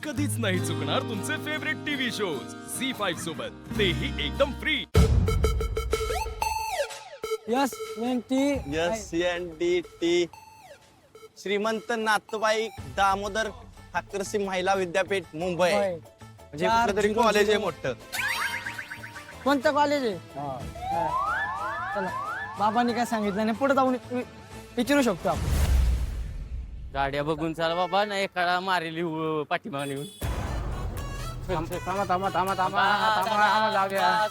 कधीच नाही चुकणार तुमचे फेवरेट टीव्ही शोज झी5 सोबत, तेही एकदम फ्री. यस SNDT श्रीमंत नाथबाई दामोदर ठाकरसी महिला विद्यापीठ मुंबई. म्हणजे कुठलं तरी कॉलेज आहे मोठं. कोणतं कॉलेज आहे? चला बाबांनी काय सांगितलं नाही पुढे जाऊन विचारू शकतो आपण. गाड्या बघून चाल बाबा, नाही एकाला मारेली पाठीमागून येऊन.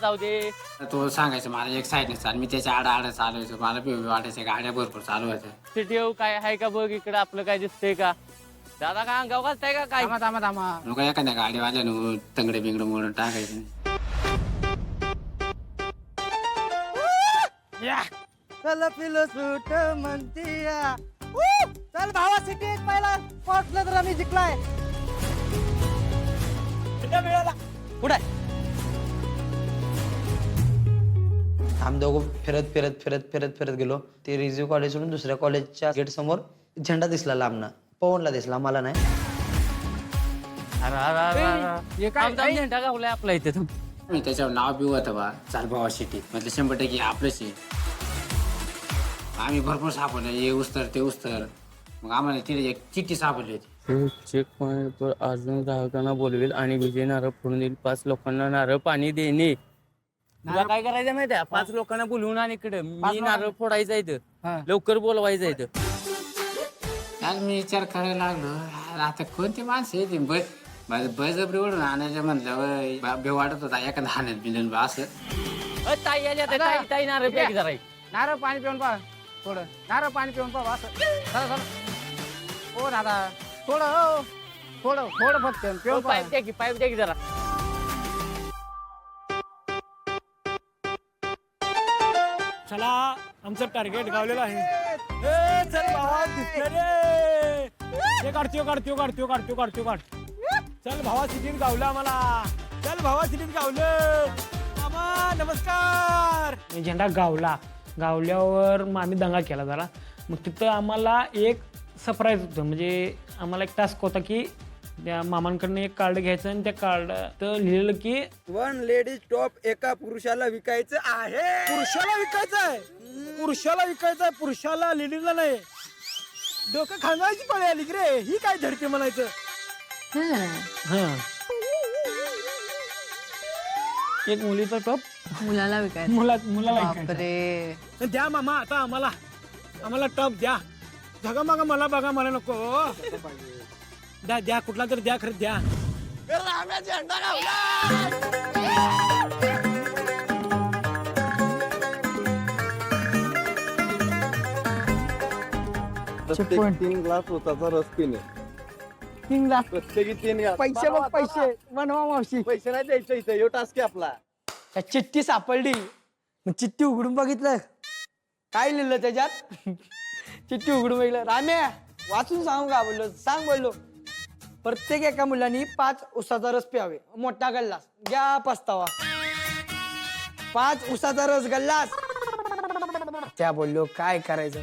जाऊ दे. तो सांगायचं मला एक साईडने चाल, मी त्याच्या आडा चालवायचो, मला पिवळी वाटायच्या गाड्या भरपूर चालू होत्या. सिटी काय आहे का बघ, इकडं आपलं काय दिसतंय का? दादा काय अंगाव घालताय का काय? लोक एखाद्या गाडीवाल्यानं तंगडे बिंगडे मोडून टाकायचं. चल पिलो सूट म्हणतीया. चल भावा सिटी पहिला पोहोचलं तर आम्ही जिंकलाय. पुढे आम्ही दोघं फिरत गेलो. ते रिझ्यू कॉलेज सोडून दुसऱ्या कॉलेजच्या गेट समोर झेंडा दिसला लांबना. पवनला दिसला, मला नाही. झेंडा गावलाय आपला इथे. मी त्याच्यावर नाव बिव होतं बा, चाल भावा सिटी म्हटलं 100% आपलंच आहे. आम्ही भरपूर सापडलं, हे उस्तर ते उस्तर. मग आम्हाला तिथे एक चिठ्ठी सापडली होती. चेक पॉइंट वर अजून ग्राहकांना बोलवेल आणि विजय नारळ फोडून देईल. 5 लोकांना नारळ पाणी देणे. तुला काय करायचं माहिती आहे? 5 लोकांना बोलवून आणि इकडे मी नारळ फोडायचं इथं, लवकर बोलवायचं इथं. आज मी विचार करायला लागलो, यार आता कोणती माणसं येते बळजबरी ओढून आणायचं म्हटलं भे वाटत होता एखादा हाण्यात बिलन बा असं. ताई आली आता, ताई नारळ प्यायची जरा. नारळ पाणी पिऊन पहा थोडं, नारळ पाणी पिऊन पहा असं. चला हो दादा, थोडं थोडं फक्त पिऊन पाईप द्या की, पाईप द्या की जरा. चला आमचं टार्गेट गावलेलं आहे. चल भावा दिसलं रे. ते काढ. चल भावा सिटीत गावलं आम्हाला. चल भावा सिटीत गावलं. मामा नमस्कार. झेंडा गावल्यावर मग आम्ही दंगा केला जरा. मग तिथं आम्हाला एक सरप्राईज होतं. म्हणजे आम्हाला एक टास्क होता की त्या मामांकडनं एक कार्ड घ्यायचं आणि त्या कार्ड तर लिहिलेलं की 1 लेडीज टॉप एका पुरुषाला विकायचं आहे. पुरुषाला विकायचंय, पुरुषाला लेडीजला नाही. डोकं खाण्याची पळी आली की रे. ही काय धडके म्हणायचं. एक मुलीचा टॉप मुलाला विकायचं. मुलाला बापरे. द्या मामा आता आम्हाला टॉप द्या. झगामागा मला बघा, मला नको. द्या कुठला तर द्या, खरं द्या. प्रत्येक 3 ग्लास होताचा रस पिणे. 3 ग्लास प्रत्येकी 3 ग्लास. पैसे बघ, पैसे बनवा मावशी. पैसे नाही द्यायचं इथं, यो टास्क आहे आपला. त्या चिठ्ठी सापडली. मग चिठ्ठी उघडून बघितलं काय लिहिलं त्याच्यात. चिठ्ठी उघडून बघितलं. राम्या वाचून सांगू का बोललो. प्रत्येक एका मुलांनी 5 उसाचा रस प्यावे. मोठा गल्लास घ्या पस्तावा. 5 उसाचा रस गल्लास. त्या बोललो काय करायचं.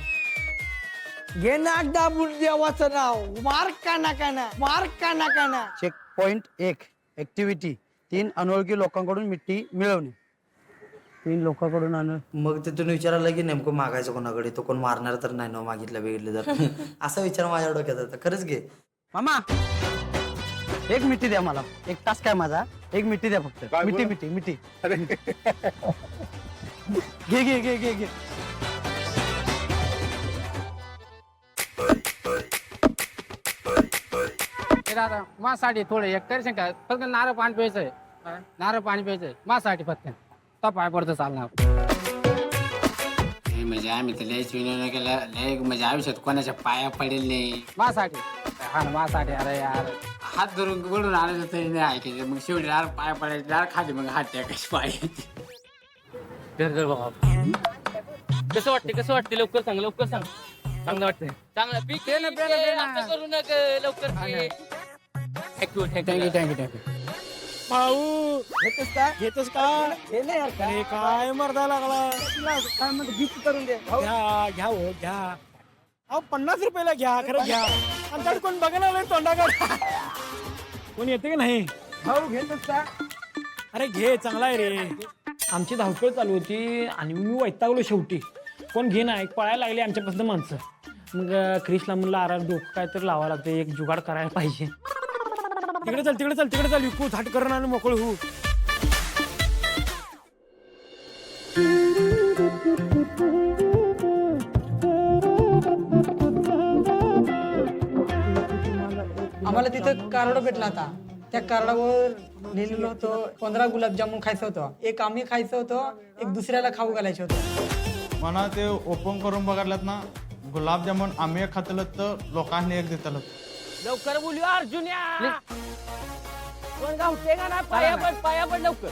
घे ना दाबून देवाचं नाव. मार काना. चेक पॉइंट 1 ऍक्टिव्हिटी 3 अनोळखी लोकांकडून मिठी मिळवणे. 3 लोकांकडून आणून मग तिथून विचारायला की नेमकं मागायचं कोणाकडे, तो कोण मारणार तर नाही ना मागितलं बिगितलं तर. असा विचार माझ्या डोक्यात होता. खरंच घे मामा एक मिठी द्या मला. एक तास काय माझा, एक मिठी द्या फक्त. मिठी घे. दादा माझ्यासाठी थोडं एक करशील का? फक्त नारळ पाणी प्यायचंय. माझ्यासाठी फक्त तो पाय पडतो चालणार. हे म्हणजे आम्ही तर लयच विनोद केला, लय म्हणजे आयुष्यात कोणाच्या पाया पडेल नाही. माझ्यासाठी अरे यार हात धरून वडून आणायचं तरी नाही ऐकायचं. मग शेवटी यार पाया पडायचे, यार खाली मग हात टाकायचे पाय. कसं वाटते लवकर सांग. चांगलं वाटतंय. चांगलं पीक करू नका लवकर. थँक्यू. भाऊ घेतोस का? अरे काय मर्दा लागला. काय म्हणतो गिफ्ट करून दे. घ्या. अहो 50 रुपयाला घ्या, खरं घ्या. आमच्याकडे कोण बघायला तोंडाकडे. कोण येते की नाही भाऊ घेत का? अरे घे, चांगला आहे रे. आमची धावपळ चालू होती आणि मी वैतागलो शेवटी. कोण घे नाही, पळायला लागले आमच्यापासून माणसं. मग क्रिशला म्हणलं अरे डोकं काय तर लावा लागते, एक जुगाड करायला पाहिजे. तिकडे चल तिकडे चल तिकडे चल, विकू झाट करण आणि मोकळ होऊ. आम्हाला तिथं कार्ड भेटला होता. त्या कार्डावर लिहिलेलं होतं 15 गुलाबजामुन खायचं होतं, एक आम्ही खायचं होतं, एक दुसऱ्याला खाऊ घालायचं होतं. मला ते ओपन करून बघायलात ना, गुलाबजामुन आम्ही एक खातलं तर लोकांनी एक देतलं. लवकर बोलूया अर्जुन्या. कोण गावते का ना, पाया पड लवकर.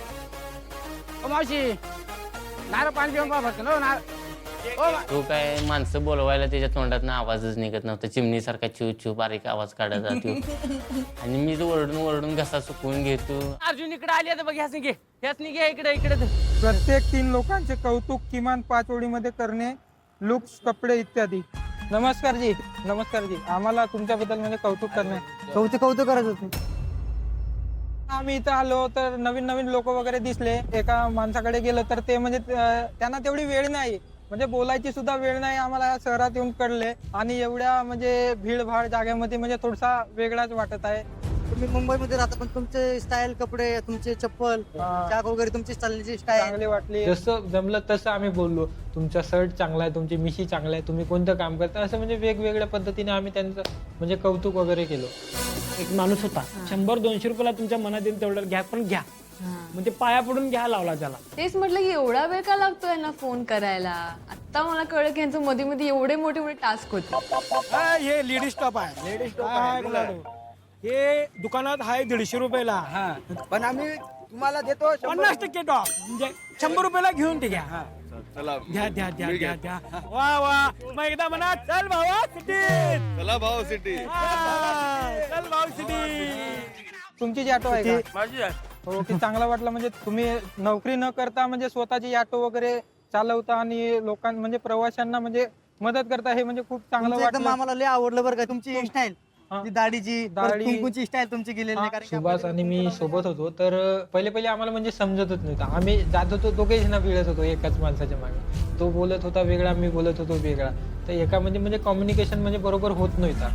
ओ मावशी नारळ पाणी पिऊन पहा फक्त तो काय माणसं बोलवायला त्याच्या तोंडात आवाजच निघत नव्हता. चिमणीसारखा चिव चिव बारीक आवाज काढत जातो. आणि मी तो ओरडून घसा सुकवून घेतो. अर्जुन इकडे आली आता बघ, ह्यासनी घे इकडे इकडे. प्रत्येक 3 लोकांचे कौतुक किमान 5 ओळीमध्ये करणे, लुक्स, कपडे इत्यादी. नमस्कार जी, आम्हाला तुमच्याबद्दल म्हणजे कौतुक करणे. कौतुक करत होते. आम्ही इथं आलो तर नवीन लोक वगैरे दिसले. एका माणसाकडे गेलो तर ते म्हणजे त्यांना तेवढी वेळ नाही, म्हणजे बोलायची सुद्धा वेळ नाही. आम्हाला शहरात येऊन कळले आणि एवढ्या म्हणजे भीडभाड जागेमध्ये म्हणजे थोडासा वेगळाच वाटत आहे. तुम्ही मुंबईमध्ये राहता पण तुमचे स्टाईल, कपडे, तुमचे चप्पल, चाक वगैरे, तुमची चालण्याची स्टाईल चांगली वाटली. जसं जमलं तसं आम्ही बोललो. तुमचा शर्ट चांगला आहे, तुमची मिशी चांगला आहे, तुम्ही कोणतं काम करता, असं म्हणजे वेगवेगळ्या पद्धतीने आम्ही त्यांचं म्हणजे कौतुक वगैरे केलं. एक माणूस होता, 100-200 रुपयाला तुमच्या मनात येईल तेवढं घ्या, पण घ्या म्हणजे पाया पडून घ्या लावला त्याला. तेच म्हटलं की एवढा वेळ का लागतोय ना फोन करायला. आता मला कळलं की यांचं मध्ये मध्ये एवढे मोठे टास्क होते. हे लेडीज स्टॉप आहे. हे दुकानात आहे 150 रुपयाला, पण आम्ही तुम्हाला देतो 50% टॉप, म्हणजे 100 रुपयाला घेऊन ते घ्या. द्या. वा मग एकदा म्हणा, चल भावा सिटी, चला भाऊ सिटी. चल भाऊ सिटी. तुमची जी ऑटो आहे का? माझी हो, की चांगला वाटला. म्हणजे तुम्ही नोकरी न करता म्हणजे स्वतःची ऑटो वगैरे चालवता आणि लोकांना म्हणजे प्रवाशांना म्हणजे मदत करता, हे म्हणजे खूप चांगलं वाटलं. आम्हाला लय आवडलं बरं का तुमची स्टाईल, दाढीची कुंकूची स्टाईल तुमची गेलेली नाही. कारण सुभाष आणि मी सोबत होतो तर पहिले आम्हाला म्हणजे समजतच नव्हतं. आम्ही जात होतो, दोघेच ना भिडत होतो एकाच माणसाच्या मागे. तो बोलत होता वेगळा, मी बोलत होतो वेगळा. तर एका म्हणजे कम्युनिकेशन म्हणजे बरोबर होत नव्हता.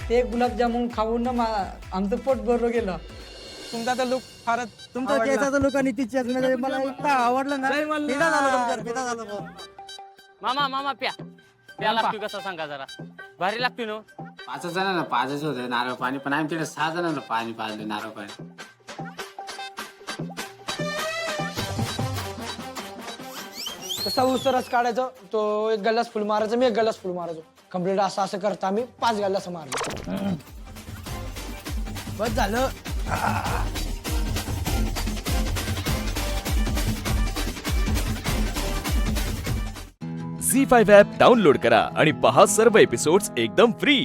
ते गुलाबजामुन खाऊन ना आमचं पोट भरलं गेलं. तुमचा तर लुक फारच तुमचा आवडला. केसाचा लोक आणि तिच्या मला इतका आवडलं ना. फिदा झालो. मामा प्या लागतो कसा सांगा जरा. भारी लागतो ना. 5 जणांना 5च होते नारळ पाणी, पण आम्ही तिकडे 6 जणांना पाणी पाजलं नारळ पाणी. तसा उसरच काढायचो, तो एक गल्लास फुल मारायचं, मी एक गल्लास फुल मारायचो. कम्प्लीट असं करता आम्ही 5 गल्लास मारलो. बस झालं. झी5 ॲप डाउनलोड करा आणि पहा सर्व एपिसोड्स एकदम फ्री.